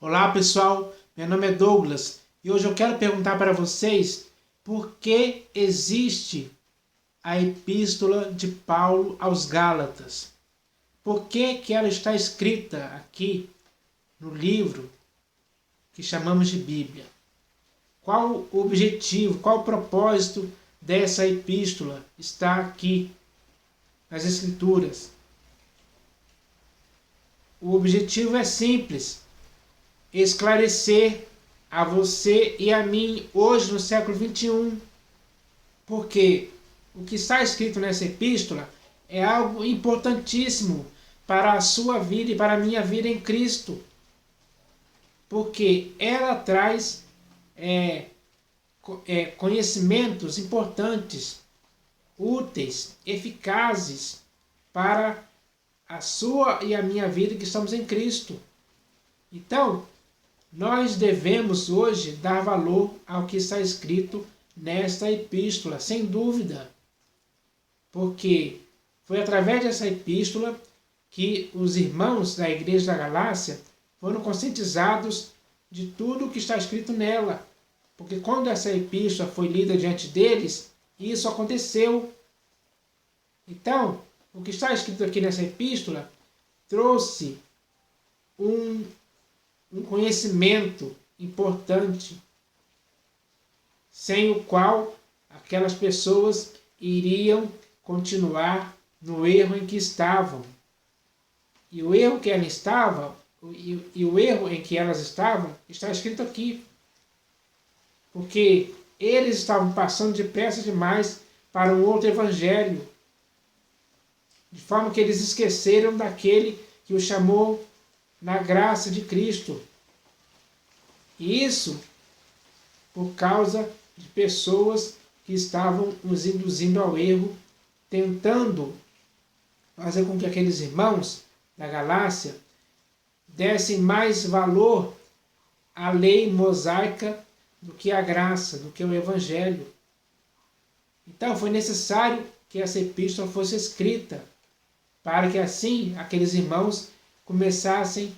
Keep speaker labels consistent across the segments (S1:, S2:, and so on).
S1: Olá pessoal, meu nome é Douglas e hoje eu quero perguntar para vocês por que existe a Epístola de Paulo aos Gálatas. Por que ela está escrita aqui no livro que chamamos de Bíblia? Qual o objetivo, qual o propósito dessa epístola está aqui nas Escrituras? O objetivo é simples: esclarecer a você e a mim hoje no século XXI, porque o que está escrito nessa epístola é algo importantíssimo para a sua vida e para a minha vida em Cristo, porque ela traz conhecimentos importantes, úteis, eficazes para a sua e a minha vida que estamos em Cristo. Então, nós devemos hoje dar valor ao que está escrito nesta epístola, sem dúvida, porque foi através dessa epístola que os irmãos da igreja da Galácia foram conscientizados de tudo o que está escrito nela, porque quando essa epístola foi lida diante deles, isso aconteceu. Então, o que está escrito aqui nessa epístola trouxe um conhecimento importante, sem o qual aquelas pessoas iriam continuar no erro em que estavam. E o erro que elas estavam, e o erro em que elas estavam, está escrito aqui. Porque eles estavam passando depressa demais para um outro evangelho, de forma que eles esqueceram daquele que os chamou na graça de Cristo. E isso por causa de pessoas que estavam nos induzindo ao erro, tentando fazer com que aqueles irmãos da Galácia dessem mais valor à lei mosaica do que à graça, do que ao Evangelho. Então foi necessário que essa epístola fosse escrita, para que assim aqueles irmãos começassem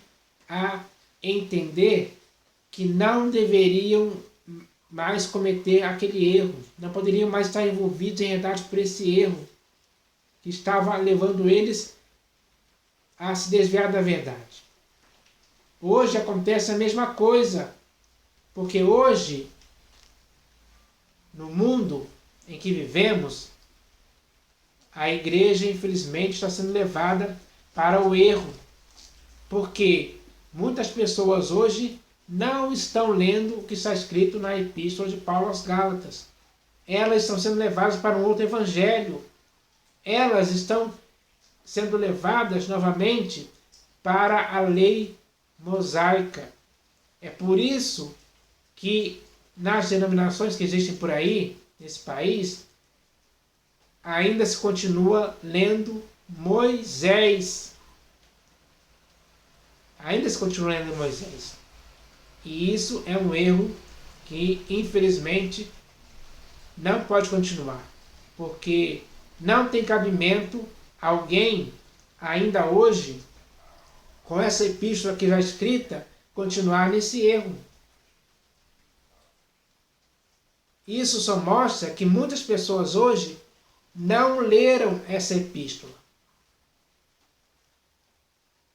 S1: a entender que não deveriam mais cometer aquele erro, não poderiam mais estar envolvidos e enredados por esse erro que estava levando eles a se desviar da verdade. Hoje acontece a mesma coisa, porque hoje, no mundo em que vivemos, a igreja infelizmente está sendo levada para o erro, porque muitas pessoas hoje não estão lendo o que está escrito na epístola de Paulo aos Gálatas. Elas estão sendo levadas para um outro evangelho. Elas estão sendo levadas novamente para a lei mosaica. É por isso que nas denominações que existem por aí, nesse país, ainda se continua lendo Moisés. Ainda se continua lendo Moisés. E isso é um erro que, infelizmente, não pode continuar. Porque não tem cabimento alguém, ainda hoje, com essa epístola que já escrita, continuar nesse erro. Isso só mostra que muitas pessoas hoje não leram essa epístola.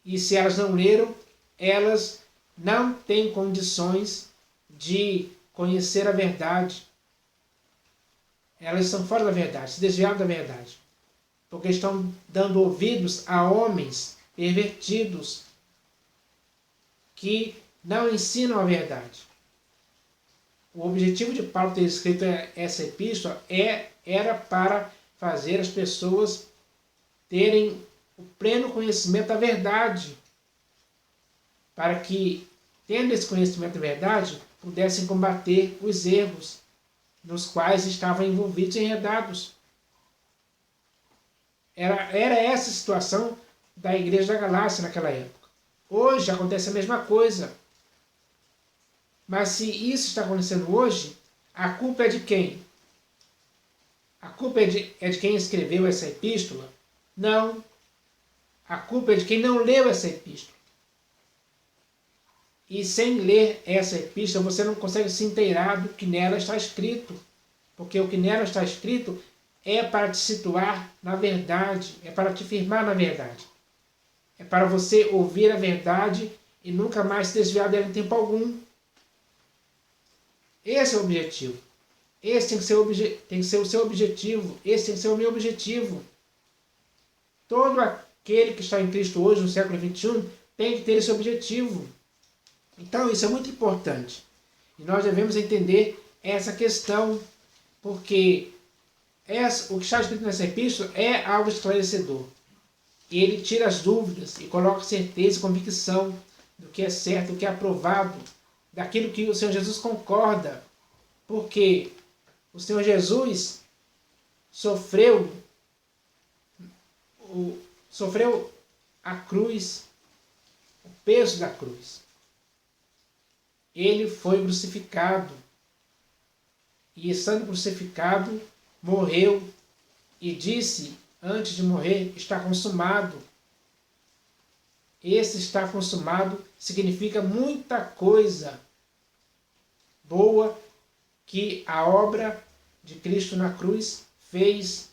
S1: E se elas não leram, elas não têm condições de conhecer a verdade. Elas estão fora da verdade, se desviaram da verdade. Porque estão dando ouvidos a homens pervertidos que não ensinam a verdade. O objetivo de Paulo ter escrito essa epístola era para fazer as pessoas terem o pleno conhecimento da verdade, para que, tendo esse conhecimento da verdade, pudessem combater os erros nos quais estavam envolvidos e enredados. Era essa a situação da igreja da Galácia naquela época. Hoje acontece a mesma coisa. Mas se isso está acontecendo hoje, a culpa é de quem? A culpa é de quem escreveu essa epístola? Não. A culpa é de quem não leu essa epístola. E sem ler essa epístola, você não consegue se inteirar do que nela está escrito. Porque o que nela está escrito é para te situar na verdade, é para te firmar na verdade. É para você ouvir a verdade e nunca mais se desviar dela em tempo algum. Esse é o objetivo. Esse tem que ser o seu objetivo. Esse tem que ser o meu objetivo. Todo aquele que está em Cristo hoje, no século XXI, tem que ter esse objetivo. Então, isso é muito importante. E nós devemos entender essa questão, porque o que está escrito nessa epístola é algo esclarecedor. Ele tira as dúvidas e coloca certeza e convicção do que é certo, do que é aprovado, daquilo que o Senhor Jesus concorda. Porque o Senhor Jesus sofreu a cruz, o peso da cruz. Ele foi crucificado. E estando crucificado, morreu e disse, antes de morrer, está consumado. Esse está consumado significa muita coisa boa que a obra de Cristo na cruz fez.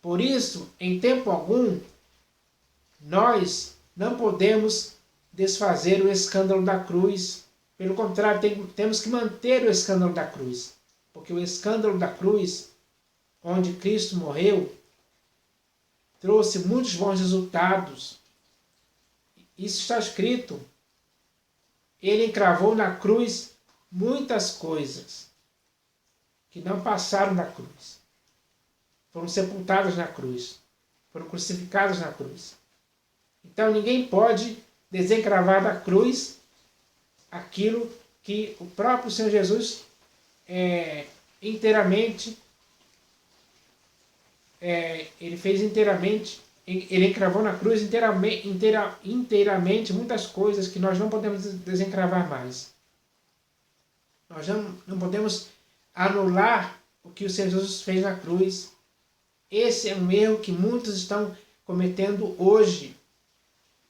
S1: Por isso, em tempo algum, nós não podemos desfazer o escândalo da cruz. Pelo contrário, temos que manter o escândalo da cruz. Porque o escândalo da cruz, onde Cristo morreu, trouxe muitos bons resultados. Isso está escrito. Ele encravou na cruz muitas coisas que não passaram da cruz. Foram sepultadas na cruz. Foram crucificadas na cruz. Então ninguém pode desencravar da cruz aquilo que o próprio Senhor Jesus ele fez inteiramente. Ele encravou na cruz inteiramente muitas coisas que nós não podemos desencravar mais. Nós não podemos anular o que o Senhor Jesus fez na cruz. Esse é um erro que muitos estão cometendo hoje.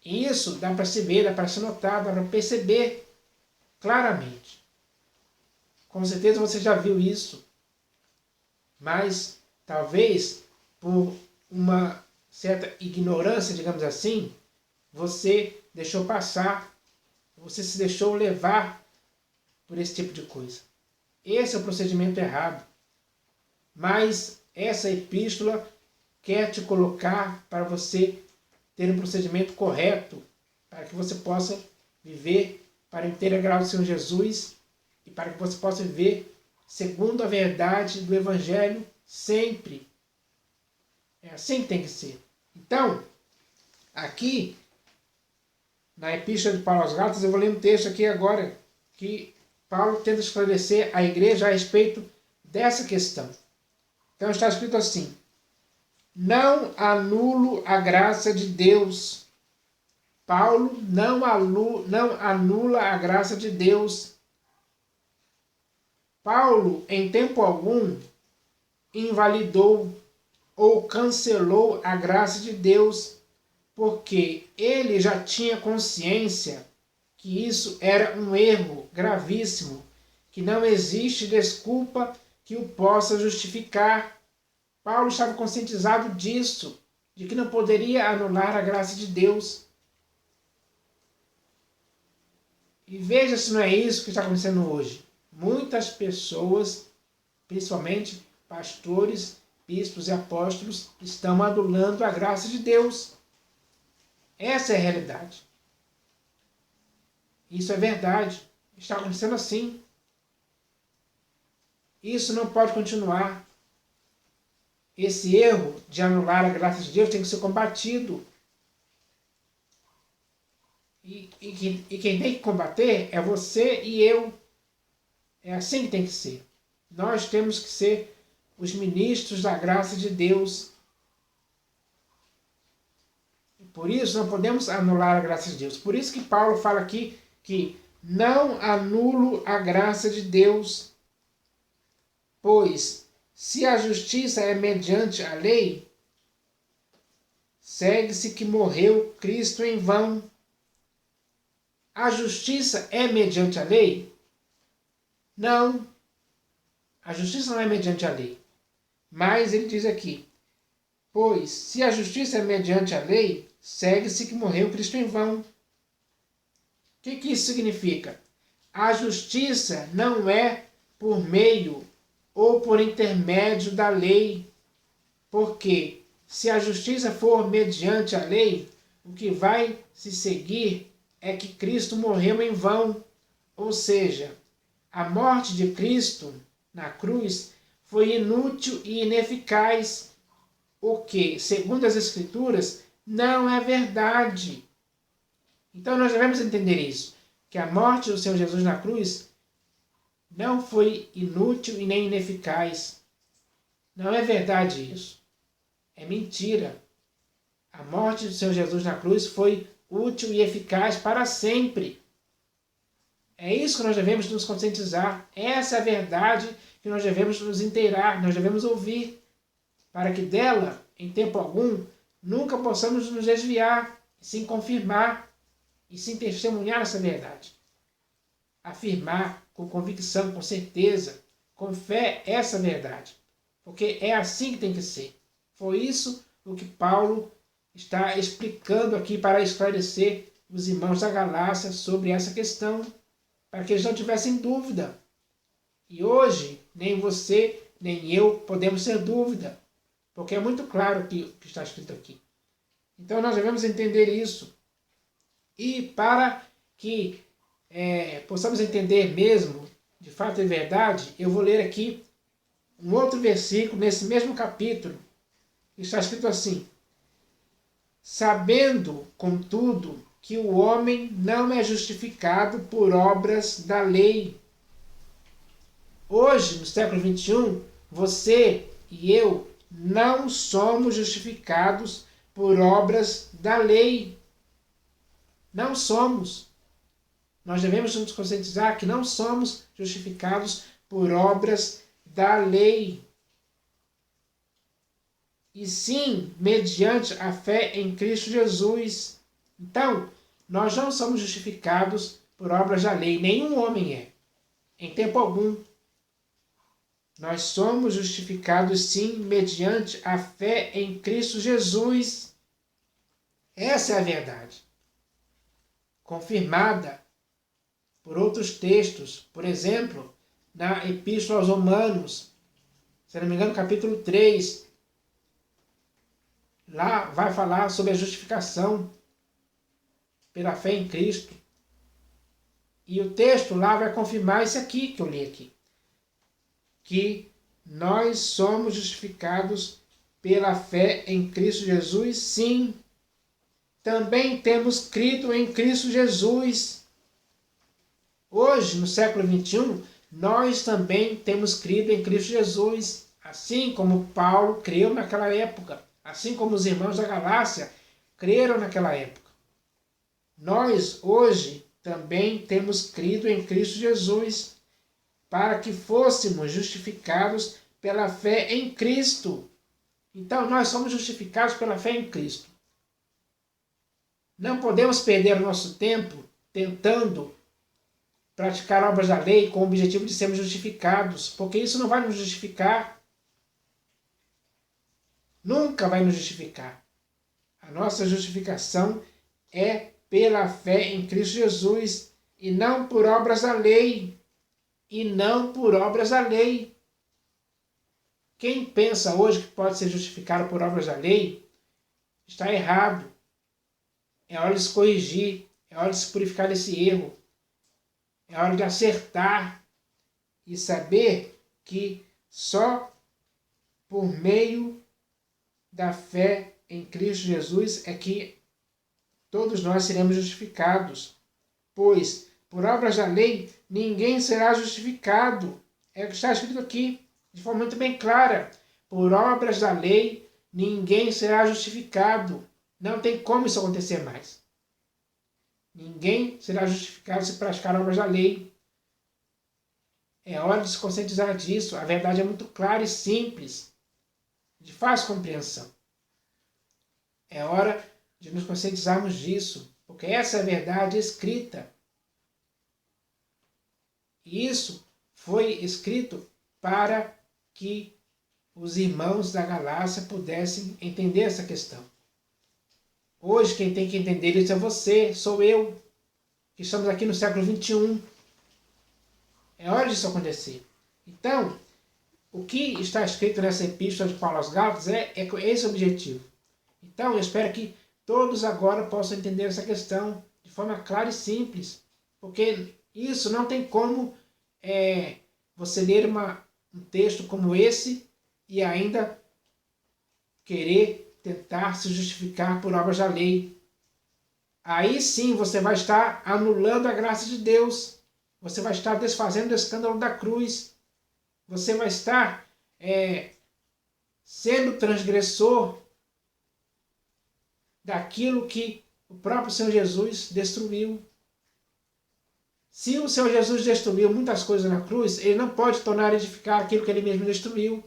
S1: E isso dá para se ver, dá para se notar, dá para perceber claramente. Com certeza você já viu isso. Mas talvez por uma certa ignorância, digamos assim, você deixou passar, você se deixou levar por esse tipo de coisa. Esse é o procedimento errado. Mas essa epístola quer te colocar para você ter um procedimento correto, para que você possa viver para a inteira graça do Senhor Jesus e para que você possa viver segundo a verdade do Evangelho sempre. É assim que tem que ser. Então, aqui, na Epístola de Paulo aos Gálatas, eu vou ler um texto aqui agora, que Paulo tenta esclarecer a igreja a respeito dessa questão. Então está escrito assim: não anulo a graça de Deus. Paulo não anula a graça de Deus. Paulo, em tempo algum, invalidou ou cancelou a graça de Deus, porque ele já tinha consciência que isso era um erro gravíssimo, que não existe desculpa que o possa justificar. Paulo estava conscientizado disso, de que não poderia anular a graça de Deus. E veja se não é isso que está acontecendo hoje. Muitas pessoas, principalmente pastores, bispos e apóstolos, estão anulando a graça de Deus. Essa é a realidade. Isso é verdade. Está acontecendo assim. Isso não pode continuar. Esse erro de anular a graça de Deus tem que ser combatido. E quem tem que combater é você e eu. É assim que tem que ser. Nós temos que ser os ministros da graça de Deus. E por isso não podemos anular a graça de Deus. Por isso que Paulo fala aqui que não anulo a graça de Deus, pois se a justiça é mediante a lei, segue-se que morreu Cristo em vão. A justiça é mediante a lei? Não. A justiça não é mediante a lei. Mas ele diz aqui, pois se a justiça é mediante a lei, segue-se que morreu Cristo em vão. O que isso significa? A justiça não é por meio ou por intermédio da lei. Porque se a justiça for mediante a lei, o que vai se seguir é que Cristo morreu em vão. Ou seja, a morte de Cristo na cruz foi inútil e ineficaz, o que, segundo as Escrituras, não é verdade. Então nós devemos entender isso, que a morte do Senhor Jesus na cruz não foi inútil e nem ineficaz. Não é verdade isso. É mentira. A morte do Senhor Jesus na cruz foi útil e eficaz para sempre. É isso que nós devemos nos conscientizar. Essa é a verdade que nós devemos nos inteirar, nós devemos ouvir, para que dela, em tempo algum, nunca possamos nos desviar, sim confirmar e sim testemunhar essa verdade. Afirmar com convicção, com certeza, com fé essa verdade. Porque é assim que tem que ser. Foi isso o que Paulo está explicando aqui para esclarecer os irmãos da Galácia sobre essa questão, para que eles não tivessem dúvida. E hoje, nem você, nem eu podemos ter dúvida, porque é muito claro o que está escrito aqui. Então nós devemos entender isso. E para que possamos entender mesmo, de fato e verdade, eu vou ler aqui um outro versículo nesse mesmo capítulo. Está escrito assim: sabendo, contudo, que o homem não é justificado por obras da lei. Hoje, no século XXI, você e eu não somos justificados por obras da lei. Não somos. Nós devemos nos conscientizar que não somos justificados por obras da lei. E sim, mediante a fé em Cristo Jesus. Então, nós não somos justificados por obras da lei. Nenhum homem é. Em tempo algum. Nós somos justificados sim mediante a fé em Cristo Jesus. Essa é a verdade. Confirmada por outros textos. Por exemplo, na Epístola aos Romanos, se não me engano, capítulo 3. Lá vai falar sobre a justificação pela fé em Cristo. E o texto lá vai confirmar isso aqui que eu li aqui. Que nós somos justificados pela fé em Cristo Jesus, sim. Também temos crido em Cristo Jesus. Hoje, no século XXI, nós também temos crido em Cristo Jesus, assim como Paulo creu naquela época, assim como os irmãos da Galácia creram naquela época. Nós, hoje, também temos crido em Cristo Jesus, para que fôssemos justificados pela fé em Cristo. Então, nós somos justificados pela fé em Cristo. Não podemos perder o nosso tempo tentando praticar obras da lei com o objetivo de sermos justificados, porque isso não vai nos justificar. Nunca vai nos justificar. A nossa justificação é pela fé em Cristo Jesus e não por obras da lei. E não por obras da lei. Quem pensa hoje que pode ser justificado por obras da lei, está errado. É hora de se corrigir, é hora de se purificar desse erro. É hora de acertar e saber que só por meio da fé em Cristo Jesus é que todos nós seremos justificados. Pois, por obras da lei, ninguém será justificado. É o que está escrito aqui, de forma muito bem clara. Por obras da lei, ninguém será justificado. Não tem como isso acontecer mais. Ninguém será justificado se praticar obras da lei. É hora de se conscientizar disso. A verdade é muito clara e simples, de fácil compreensão. É hora de nos conscientizarmos disso, porque essa é a verdade escrita. E isso foi escrito para que os irmãos da Galácia pudessem entender essa questão. Hoje quem tem que entender isso é você, sou eu, que estamos aqui no século XXI. É hora disso acontecer. Então, o que está escrito nessa epístola de Paulo aos Gálatas é esse o objetivo. Então, eu espero que todos agora possam entender essa questão de forma clara e simples, porque isso não tem como você ler um texto como esse e ainda querer tentar se justificar por obras da lei. Aí sim você vai estar anulando a graça de Deus, você vai estar desfazendo o escândalo da cruz, você vai estar sendo transgressor daquilo que o próprio Senhor Jesus destruiu. Se o Senhor Jesus destruiu muitas coisas na cruz, ele não pode tornar a edificar aquilo que ele mesmo destruiu.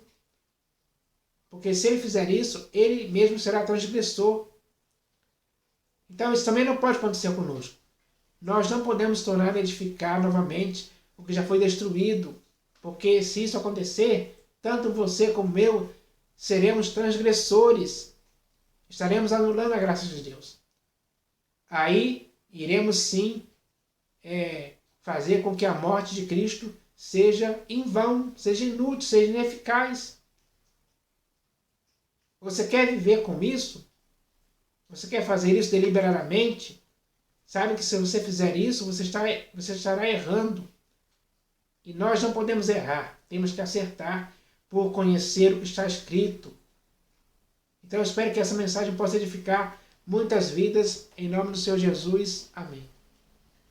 S1: Porque se ele fizer isso, ele mesmo será transgressor. Então isso também não pode acontecer conosco. Nós não podemos tornar a edificar novamente o que já foi destruído. Porque se isso acontecer, tanto você como eu seremos transgressores. Estaremos anulando a graça de Deus. Aí iremos sim fazer com que a morte de Cristo seja em vão, seja inútil, seja ineficaz. Você quer viver com isso? Você quer fazer isso deliberadamente? Sabe que se você fizer isso, você estará errando. E nós não podemos errar. Temos que acertar por conhecer o que está escrito. Então eu espero que essa mensagem possa edificar muitas vidas. Em nome do Senhor Jesus. Amém.